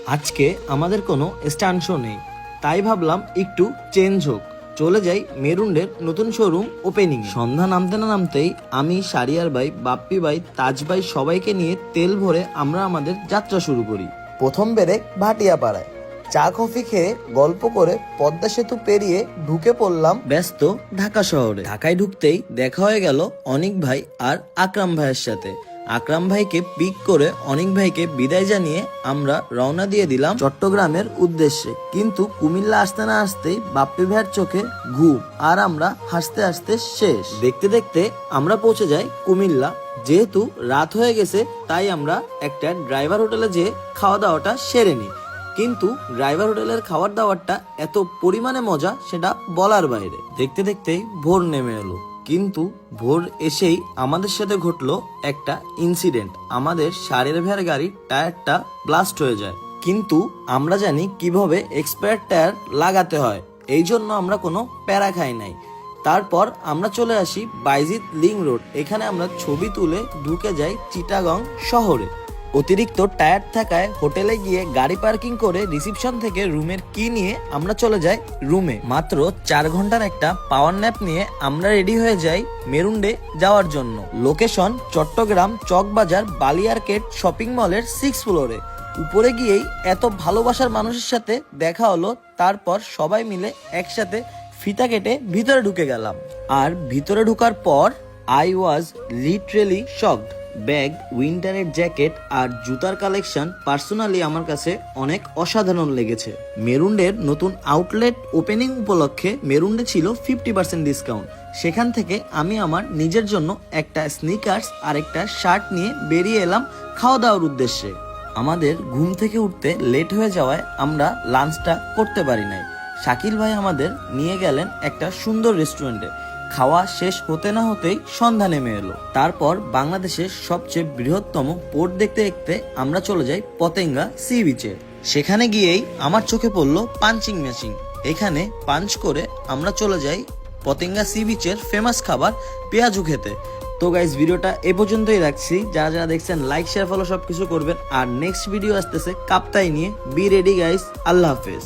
আজকে আমাদের কোনো স্ট্যান্ড শো নেই, তাই ভাবলাম একটু চেঞ্জ হোক, চলে যাই মেরুন্ডের নতুন শোরুম ওপেনিং। সন্ধ্যা নামতে না নামতেই আমি শারিয়ার ভাই, বাপ্পি ভাই, তাজ ভাই সবাইকে নিয়ে তেল ভরে আমরা আমাদের যাত্রা শুরু করি। প্রথম বেরেক ভাটিয়াপাড়ায়, চা কফি খেয়ে গল্প করে পদ্মা সেতু পেরিয়ে ঢুকে পড়লাম ব্যস্ত ঢাকা শহরে। ঢাকায় ঢুকতেই দেখা হয়ে গেল অনিক ভাই আর আকরাম ভাইয়ের সাথে। আকরাম ভাইকে পিক করে অনিক ভাইকে বিদায় জানিয়ে আমরা রওনা দিয়ে দিলাম চট্টগ্রামের উদ্দেশ্যে। কিন্তু কুমিল্লা আসতে না আসতেই বাপ্পি ভাইয়ের চোখে ঘুম আর আমরা হাসতে হাসতে শেষ। দেখতে দেখতে আমরা পৌঁছে যাই কুমিল্লা। যেহেতু রাত হয়ে গেছে তাই আমরা একটা ড্রাইভার হোটেলে যেয়ে খাওয়া দাওয়াটা সেরে নিই। কিন্তু ড্রাইভার হোটেলের খাবার দাবারটা এত পরিমাণে মজা সেটা বলার বাইরে। দেখতে দেখতেই ভোর নেমে এলো, কিন্তু ভোর এসেই আমাদের সাথে ঘটলো একটা ইনসিডেন্ট। আমাদের শাড়ির ভের গাড়ির টায়ারটা ব্লাস্ট হয়ে যায়, কিন্তু আমরা জানি কিভাবে এক্সপায়ার টায়ার লাগাতে হয়, এই জন্য আমরা কোনো প্যারা খাই নাই। তারপর আমরা চলে আসি বাইজিৎ লিং রোড। এখানে আমরা ছবি তুলে ঢুকে যাই চিটাগং শহরে। অতিরিক্ত টায়ার থাকায় হোটেলে গিয়ে গাড়ি পার্কিং করে রিসিপশন থেকে রুমের কি নিয়ে আমরা চলে যাই রুমে। মাত্র 4 ঘন্টার একটা পাওয়ার ন্যাপ নিয়ে আমরা রেডি হয়ে যাই মেরুন্ডে যাওয়ার জন্য। লোকেশন চট্টগ্রাম চকবাজার বালিয়ারকেট শপিং মলের 6 ফ্লোরে। উপরে গিয়েই এত ভালোবাসার মানুষের সাথে দেখা হলো, তারপর সবাই মিলে একসাথে ফিতা কেটে ভিতরে ঢুকে গেলাম। আর ভিতরে ঢুকার পর I was literally shocked. Bag, উইন্টারের জ্যাকেট আর জুতার কালেকশন পার্সোনালি আমার কাছে অনেক অসাধারণ লেগেছে। মেরুন্ডের নতুন আউটলেট ওপেনিং উপলক্ষে মেরুন্ডে ছিল 50% ডিসকাউন্ট। সেখান থেকে আমি আমার নিজের জন্য একটা স্নিকার্স আর একটা শার্ট নিয়ে বেরিয়ে এলাম খাওয়া দাওয়ার উদ্দেশ্যে। আমাদের ঘুম থেকে উঠতে লেট হয়ে যাওয়ায় আমরা লাঞ্চটা করতে পারি নাই। শাকিল ভাই আমাদের নিয়ে গেলেন একটা সুন্দর রেস্টুরেন্টে। খাওয়া শেষ হতে না হতেই সন্ধ্যা নেমে এলো। তারপর বাংলাদেশের সবচেয়ে বৃহত্তম পোর্ট দেখতে দেখতে আমরা চলে যাই পতেঙ্গা সি বিচে। সেখানে গিয়েই আমার চোখে পড়লো পাঞ্চিং মেশিন। এখানে পাঞ্চ করে আমরা চলে যাই পতেঙ্গা সি বিচের ফেমাস খাবার পেঁয়াজু খেতে। তো গাইস, ভিডিওটা এ পর্যন্তই রাখছি। যারা যারা দেখছেন লাইক শেয়ার ফলো সবকিছু করবেন। আর নেক্সট ভিডিও আসতেছে কাপ্তাই নিয়ে। বি রেডি গাইস, আল্লাহ হাফেজ।